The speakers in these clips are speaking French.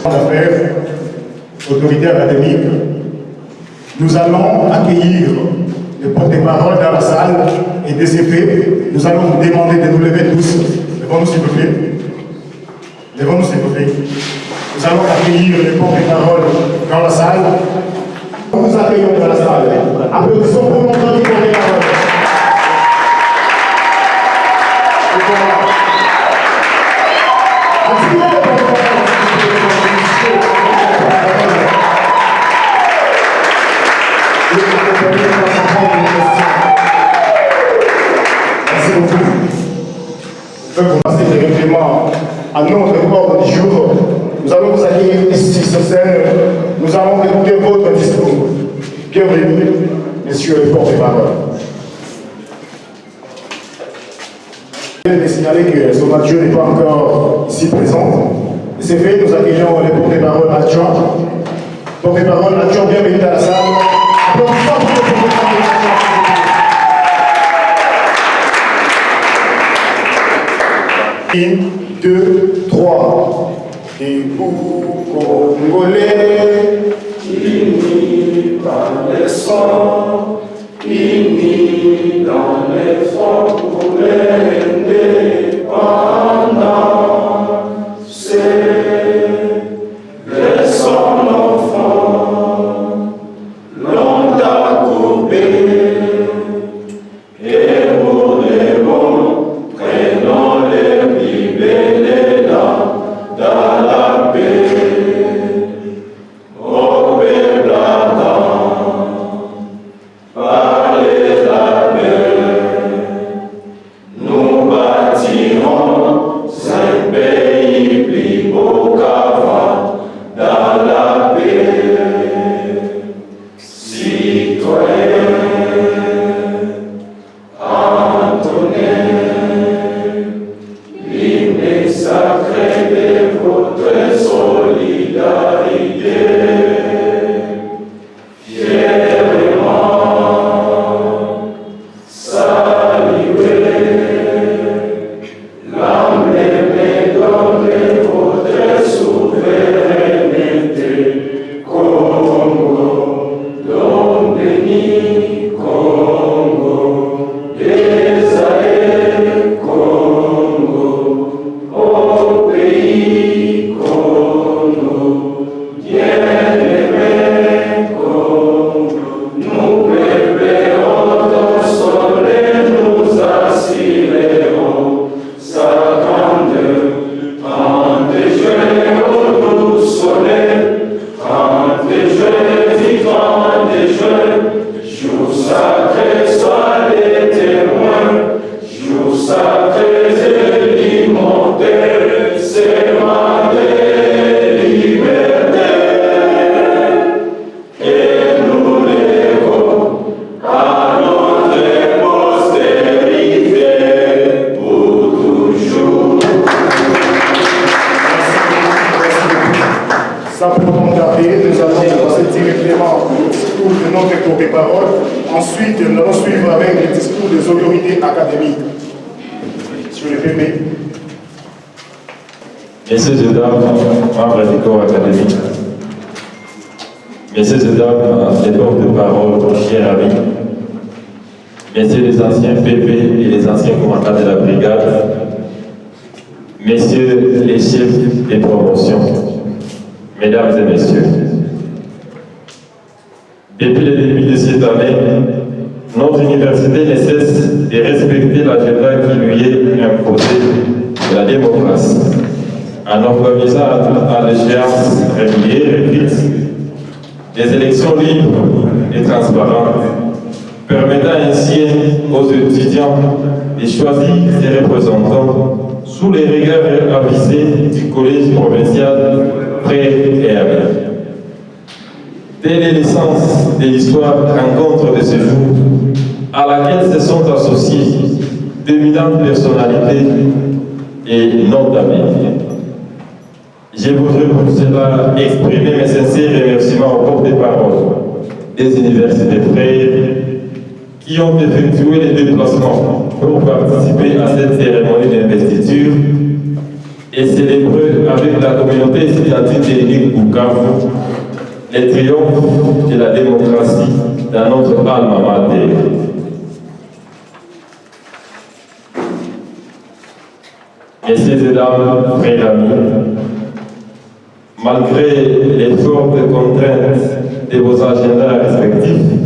D'affaires, autorité académique, nous allons accueillir le porte-parole dans la salle et de ces faits, nous allons vous demander de nous lever tous. Levons-nous s'il vous plaît. Levons-nous s'il vous plaît. Nous allons accueillir le porte-parole dans la salle. Nous accueillons dans la salle. Applaudissons pour mon porte-parole. Merci beaucoup. Je vais passer directement à notre ordre du jour. Nous allons vous accueillir ici sur scène. Nous allons écouter votre discours. Bienvenue, messieurs les porte-parole. Je vais signaler que son adjoint n'est pas encore ici présent. De ce fait, nous accueillons les porte-parole adjoints. Porte-parole adjoint, bienvenue à la salle. Applaudissements pour le porte-parole adjoint. 1, 2, 3. Debout, Congolais, unis dans les sangs, unis dans les fronts pour l'indépendance. C'est son enfant, longtemps courbé, et pour les bons, prenons les Bibles et les dents dans la paix. Au peuple ardent, parlez la paix. Nous bâtirons un pays plus beau qu'avant dans la paix. Citoyens, Antonin, l'hymne sacré de votre solidarité. Fièrement saluez l'emblème donné votre souveraineté. Congo, l'homme béni, Congo, Désaé, Congo, au pays Congo, bien-aimé Congo, nous préparons ton soleil, nous assurerons sa grandeur. 30 juin au doux soleil, 30 juin, vivant des juin, jour sacré, sois les témoins, jour sacré de l'immortel, c'est ma liberté. Et nous lèverons à notre postérité pour toujours. Sans pour autant tarder, nous allons passer directement au discours de notre porte-parole. Ensuite, nous allons suivre avec le discours des autorités académiques sur le PP. Messieurs et dames, membres du corps académique, messieurs et dames, les porte-parole, chers amis, messieurs les anciens PP et les anciens commandants de la brigade, messieurs les chefs des promotions, mesdames et messieurs, depuis le début de cette année, notre université ne cesse de respecter l'agenda qui lui est imposé de la démocratie, en organisant à l'échéance régulière et fixe des élections libres et transparentes, permettant ainsi aux étudiants de choisir ses représentants sous les regards avisés du collège provincial Frères et Amis. Telle est l'essence de l'histoire rencontre de ce jour, à laquelle se sont associées d'éminentes personnalités et notables. Je voudrais pour cela exprimer mes sincères remerciements au porte-parole des universités frères qui ont effectué les déplacements pour participer à cette cérémonie d'investiture et célébrer avec la communauté étudiantine de l'Unique Bukavu les triomphes de la démocratie dans notre alma mater. Messieurs et dames, frères amis, malgré les fortes contraintes de vos agendas respectifs,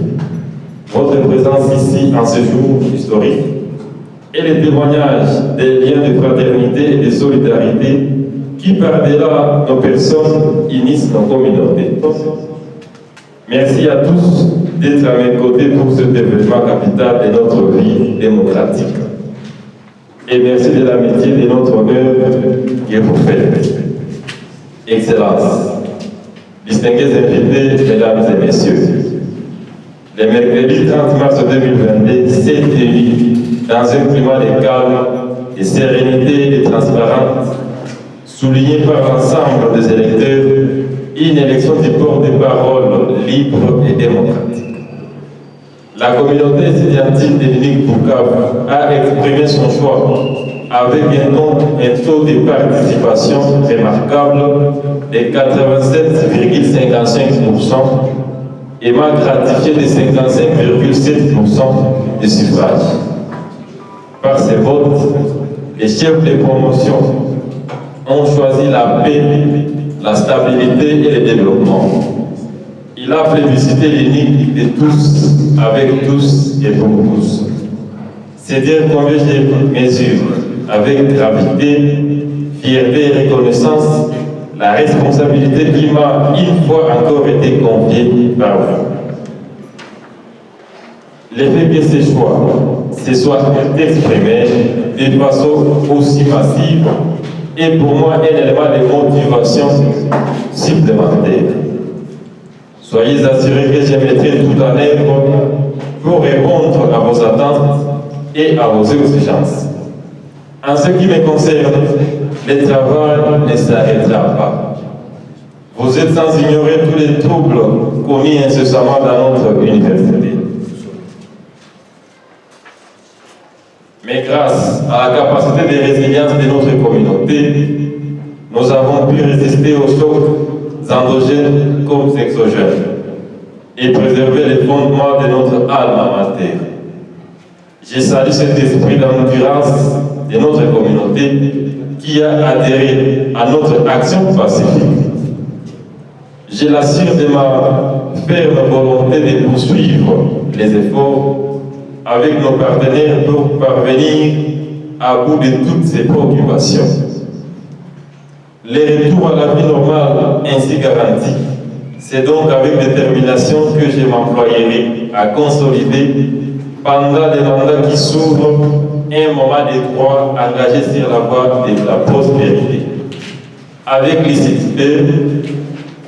votre présence ici en ce jour historique et les témoignages des liens de fraternité et de solidarité qui par-delà nos personnes unissent nos communautés. Merci à tous d'être à mes côtés pour cet événement capital de notre vie démocratique. Et merci de l'amitié de notre honneur que vous faites. Excellences, distingués invités, mesdames et messieurs, le mercredi 30 mars 2022 s'est tenu dans un climat de calme, de sérénité et de transparence, souligné par l'ensemble des électeurs, une élection du porte-parole libre et démocratique. La communauté étudiantine de l'Unique Bukavu a exprimé son choix avec un taux de participation remarquable de 87,55% et m'a gratifié de 55,7% de suffrage. Par ces votes, les chefs de promotion ont choisi la paix, la stabilité et le développement. Il a plébiscité l'unique de tous, avec tous et pour tous. C'est dire combien je mesure avec gravité, fierté et reconnaissance la responsabilité qui m'a une fois encore été confiée par vous. Le fait que ces choix se soient exprimés de façon aussi massive est pour moi un élément de motivation supplémentaire. Soyez assurés que je mettrai tout en œuvre pour répondre à vos attentes et à vos exigences. En ce qui me concerne, le travail ne s'arrêtera pas. Vous êtes sans ignorer tous les troubles commis incessamment dans notre université. Mais grâce à la capacité de résilience de notre communauté, nous avons pu résister aux chocs endogènes comme exogènes et préserver les fondements de notre alma mater. Je salue cet esprit d'endurance de notre communauté qui a adhéré à notre action pacifique. Je l'assure de ma ferme volonté de poursuivre les efforts avec nos partenaires pour parvenir à bout de toutes ces préoccupations. Le retour à la vie normale ainsi garanti, c'est donc avec détermination que je m'employerai à consolider pendant les mandats qui s'ouvrent un moment de droit engagé sur la voie de la prospérité. Avec lucidité,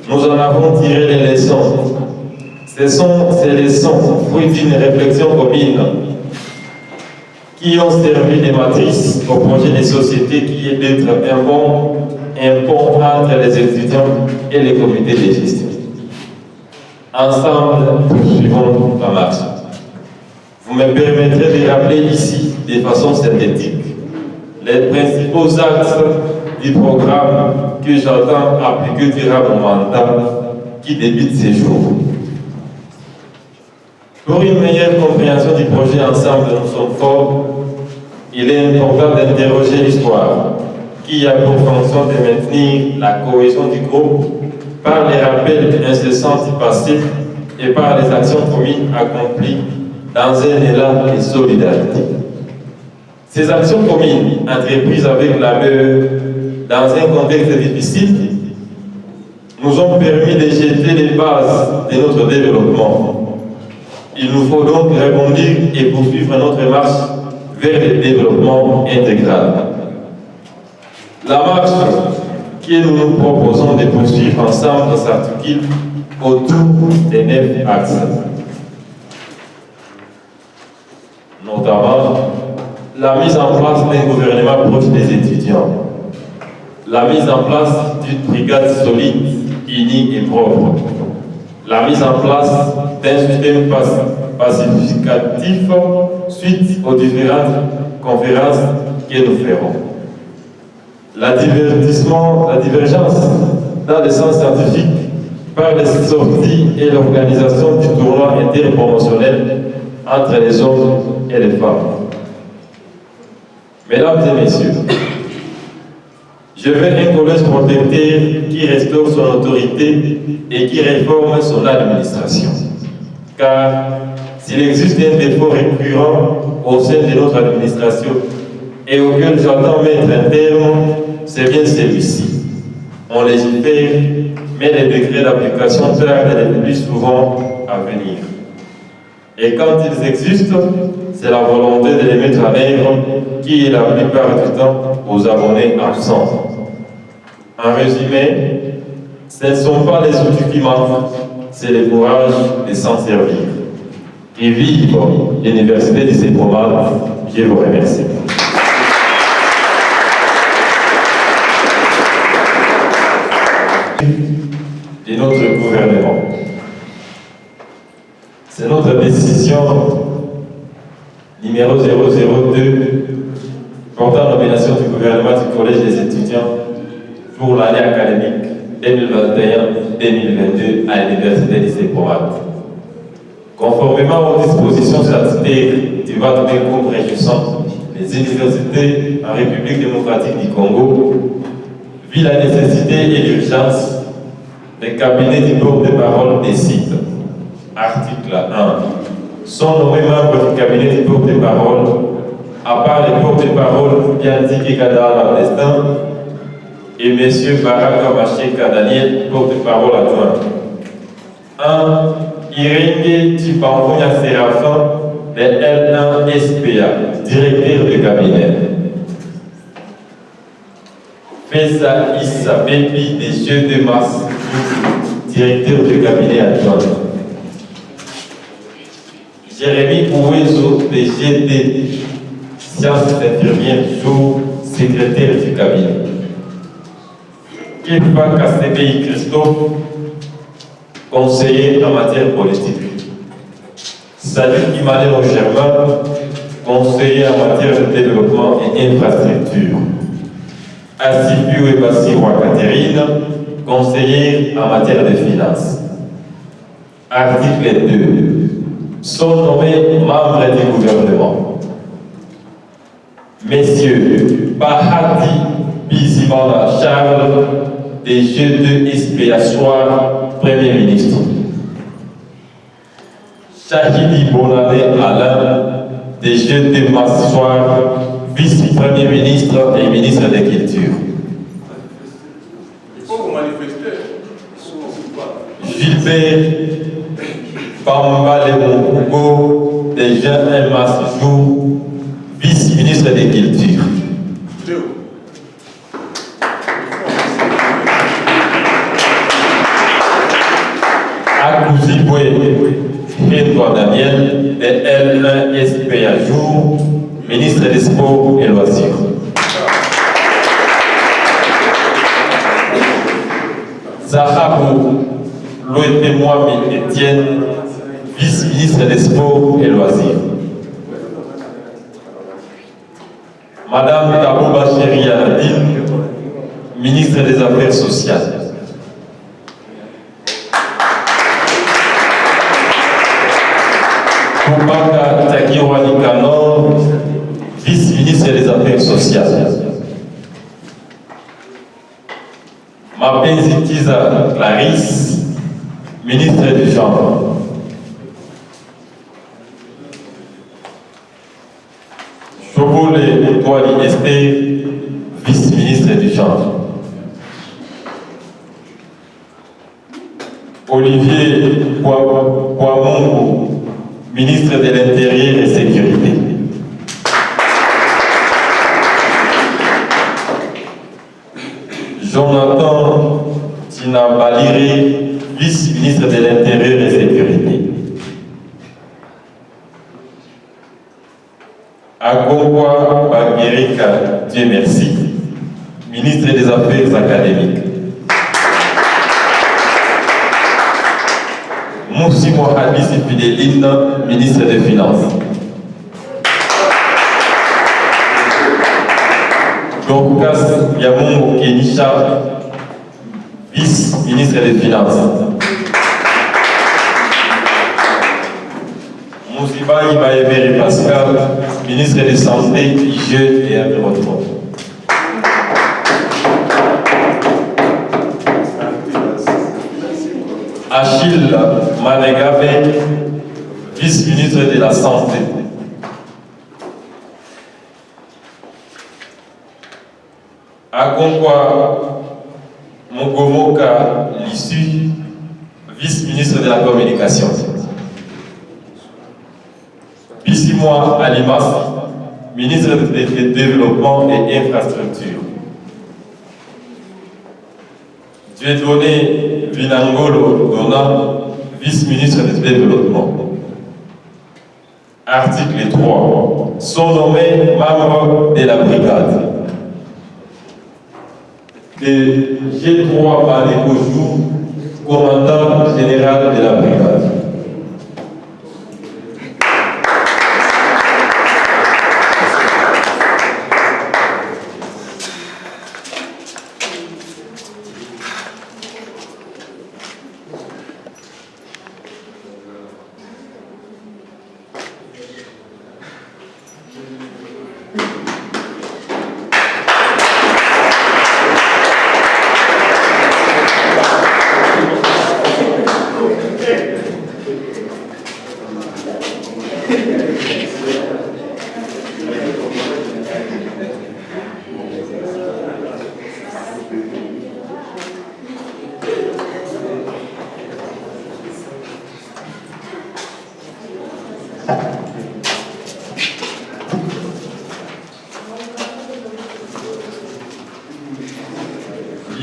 nous en avons tiré les leçons. Ce sont ces leçons, fruit d'une réflexion commune, qui ont servi de matrice au projet de société qui est d'être un pont entre les étudiants et les comités de gestion. Ensemble, poursuivons la marche. Vous me permettrez de rappeler ici, de façon synthétique, les principaux axes du programme que j'entends appliquer durant mon mandat qui débute ces jours. Pour une meilleure compréhension du projet Ensemble, nous sommes forts, il est important d'interroger l'histoire qui a pour fonction de maintenir la cohésion du groupe par les rappels incessants du passé et par les actions communes accomplies dans un élan de solidarité. Ces actions communes, entreprises avec la leur dans un contexte difficile, nous ont permis de jeter les bases de notre développement. Il nous faut donc rebondir et poursuivre notre marche vers le développement intégral. La marche que nous nous proposons de poursuivre ensemble s'articule autour des 9 axes. Notamment, la mise en place d'un gouvernement proche des étudiants, la mise en place d'une brigade solide, unie et propre, la mise en place d'un système pacificatif suite aux différentes conférences que nous ferons. La divergence dans le sens scientifique par les sorties et l'organisation du tournoi interpromotionnel entre les hommes et les femmes. Mesdames et messieurs, je veux un collège protecteur qui restaure son autorité et qui réforme son administration. Car s'il existe un défaut récurrent au sein de notre administration et auquel j'entends mettre un terme, c'est bien celui-ci. On légifère, mais les décrets d'application tardent le plus souvent à venir. Et quand ils existent, c'est la volonté de les mettre en œuvre qui est la plupart du temps aux abonnés absents. En résumé, ce ne sont pas les outils qui manquent, c'est le courage de s'en servir. Et vive l'Université du Saint-Romain, je vous remercie. De notre gouvernement. C'est notre décision numéro 002 portant nomination du gouvernement du Collège des étudiants pour l'année académique 2021-2022 à l'Université du Saint-Romain. Conformément aux dispositions statutaires du 29 cours régissant les universités en République démocratique du Congo, vu la nécessité et l'urgence, les cabinets du porte-parole décident. Article 1. Sont nommés membres du cabinet du porte-parole, à part les porte-parole Bianti Kadala Palestin et M. Baraka Macheka Daniel, porte-parole adjoint. 1. Irenge Tchipamponia Séraphin, de L1 SPA, directeur de cabinet. Fesa Issa Bepi des Jeux de Mars, directeur de cabinet adjoint. Jérémy Ouezo des GD, sciences infirmières, jour, secrétaire du cabinet. Kepa Kastebi Christophe, conseiller en matière politique. Salut Emmanuel Germain, conseiller en matière de développement et infrastructure. Asipu Ebassi Catherine, conseillère en matière de finances. Article 2. Sont nommés membres du gouvernement. Messieurs Bahati Bizimana Charles, des G2 SPA Soir, Premier ministre. Chahidi Bonane Alain, des G2 Massoir, vice-premier ministre et ministre de la Culture. Il faut vous manifester. Gilbert Bamba Lebongo, des Jeunes Massou, vice-ministre de la Culture. Akouzibwe Edouard Daniel, de L1 SPA Jour, ministre des Sports et Loisirs. Zahabou Louetemois Étienne, vice-ministre des Sports et Loisirs. Madame Kabouba Chéri Aladine, ministre des Affaires sociales. Koubaka Takiwani Kanor, vice-ministre des Affaires sociales. Mapenzi Kiza Clarisse, ministre du Genre. Chobole Toali Esther, vice-ministre du Genre. Olivier Kouamongo, ministre de l'Intérieur et Sécurité. Jonathan Tinabalire, vice-ministre de l'Intérieur et Sécurité. Agongwa Bagirika, Dieu merci, ministre des Affaires académiques. Moussi Mohadis Fideline, ministre des Finances. Dorcas Yamon Kenisha, vice-ministre des Finances. Moussiba Ibaéberi Pascal, ministre de Santé, Hygiène et Environnement. Achille Manegabe, vice-ministre de la Santé. Agonkwa Mugomoka Lissu, vice-ministre de la Communication. Bissimoa Alimas, ministre du Développement et Infrastructure. Dieudonné Vinangolo Dona, vice-ministre du Développement. Article 3. Sont nommés membres de la brigade. De G3 Malékojou, commandant général de la brigade.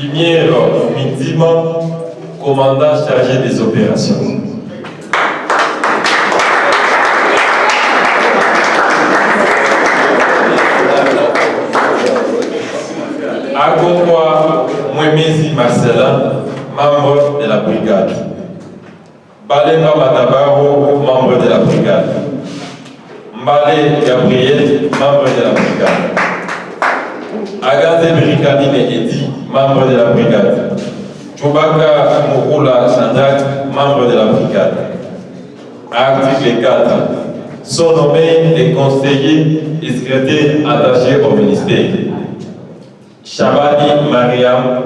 Lumière Midima, commandant chargé des opérations. Agongwa Mwemezi Marcelin, membre de la brigade. Balemba Matabaro, membre de la brigade. Mbale Gabriel, membre de la brigade. Agaze Brikadine Edi, membre de la brigade. Chubaka Mokula Chandak, membre de la brigade. Article 4. Sont nommés les conseillers et secrétaires attachés au ministère. Chabani Mariam,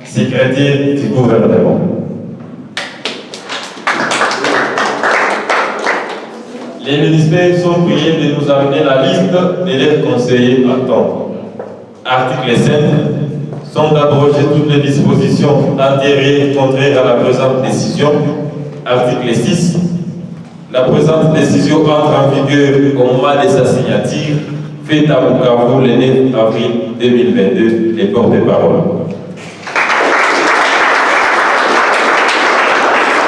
secrétaire du gouvernement. Les ministères sont priés de nous amener la liste de leurs conseillers à temps. Article 5. Sont abrogées toutes les dispositions antérieures contraires à la présente décision. Article 6. La présente décision entre en vigueur au moment de sa signature, faite à Bukavu le 9 avril 2022, les porte-parole.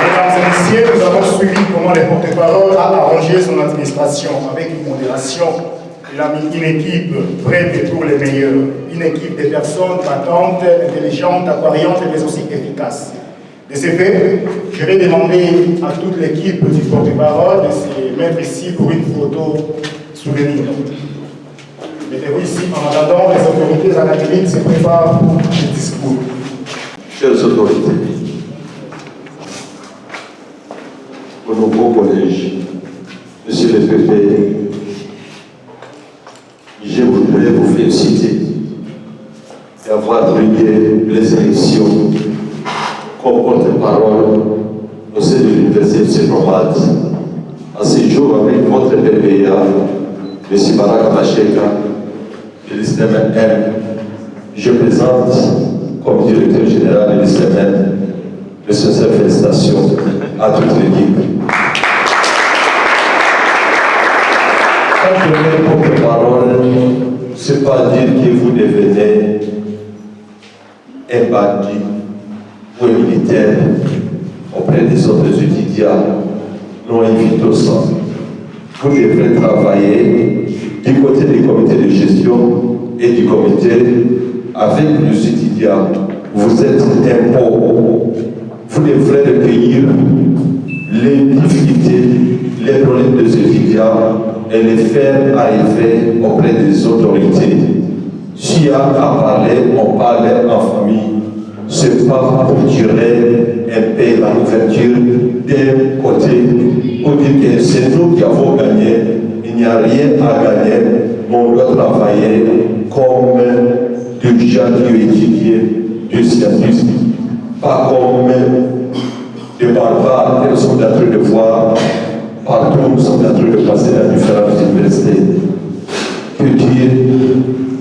Mesdames et messieurs, nous avons suivi comment le porte-parole a arrangé son administration avec une modération. Il a mis une équipe prête pour les meilleurs, une équipe de personnes battantes, intelligentes, aquariantes, mais aussi efficaces. De ce fait, je vais demander à toute l'équipe du porte-parole de se mettre ici pour une photo souvenir. Mettez-vous ici en attendant les autorités académiques se préparent pour le discours. Chères autorités, au nouveau collège, monsieur le préfet, je voudrais vous féliciter d'avoir brigué les élections comme porte-parole au sein de l'Université de Sénomade. À ce jour, avec votre PPA, M. Barak Macheka, de l'ISTEMEN M, je présente comme directeur général de l'ISTEMEN mes sincères félicitations à toute l'équipe. Quand je mets porte-parole, ce n'est pas dire que vous devenez un bandit ou un militaire auprès des autres étudiants. Nous invitons ça. Vous devrez travailler du côté du comité de gestion et du comité avec les étudiants. Vous êtes un pôle. Vous devrez recueillir les difficultés, les problèmes des étudiants et les faire arriver auprès des autorités. S'il y a à parler, on parle en famille. Ce n'est pas pour tirer un peu la couverture d'un côté pour dire que c'est nous qui avons gagné. Il n'y a rien à gagner, mais on doit travailler comme des gens qui ont étudié du scientisme, pas comme des barbares que nous sommes en train de voir partout, nous sommes en train de passer dans différentes universités. Que Dieu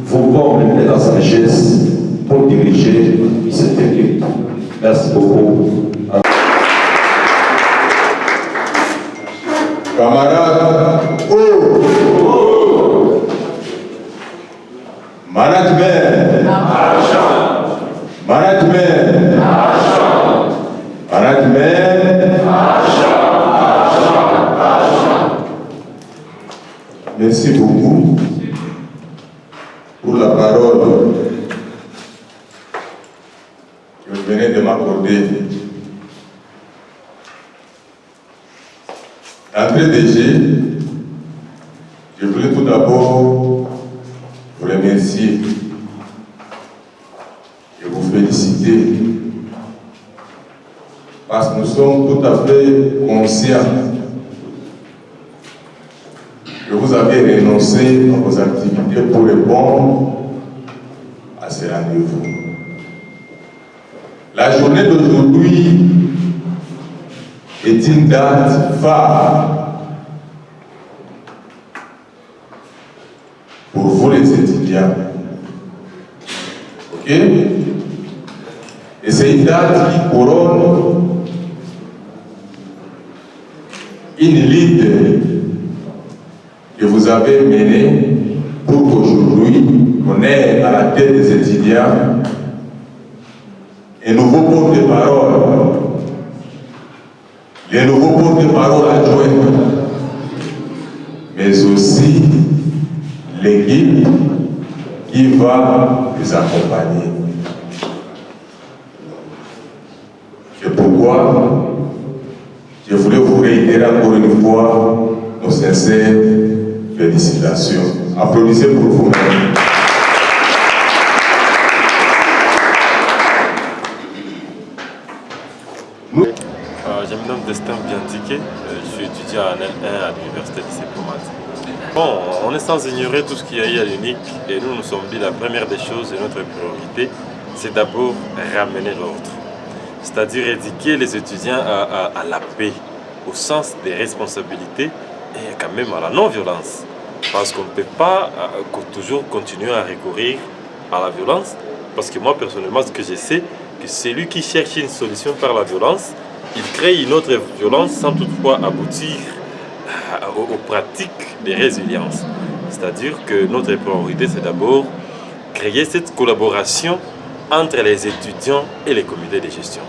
vous comble de la sagesse pour diriger cette équipe. Merci beaucoup. Camarades, management, merci beaucoup pour la parole que vous venez de m'accorder. D'entrée de jeu, je voulais tout d'abord vous remercier et vous féliciter parce que nous sommes tout à fait conscients que vous avez renoncé à vos activités pour répondre à ces rendez-vous. La journée d'aujourd'hui est une date phare pour vous les étudiants. Ok? Et c'est une date qui couronne une lutte que vous avez menée pour qu'aujourd'hui, on ait à la tête des étudiants un nouveau porte-parole. Les nouveaux porte-parole adjoints, mais aussi l'équipe qui va les accompagner. C'est pourquoi je voulais vous réitérer encore une fois nos sincères félicitations. Applaudissez pour vous-même. Je me nomme Destin Biandiké, je suis étudiant en L1 à l'université lycée Pomade. Bon, on est sans ignorer tout ce qu'il y a eu à l'UNIC et nous nous sommes dit la première des choses et notre priorité, c'est d'abord ramener l'ordre. C'est-à-dire éduquer les étudiants à la paix, au sens des responsabilités et quand même à la non-violence. Parce qu'on ne peut pas toujours continuer à recourir à la violence, parce que moi personnellement ce que je sais, que celui qui cherche une solution par la violence, il crée une autre violence sans toutefois aboutir aux pratiques de résilience. C'est-à-dire que notre priorité, c'est d'abord créer cette collaboration entre les étudiants et les comités de gestion.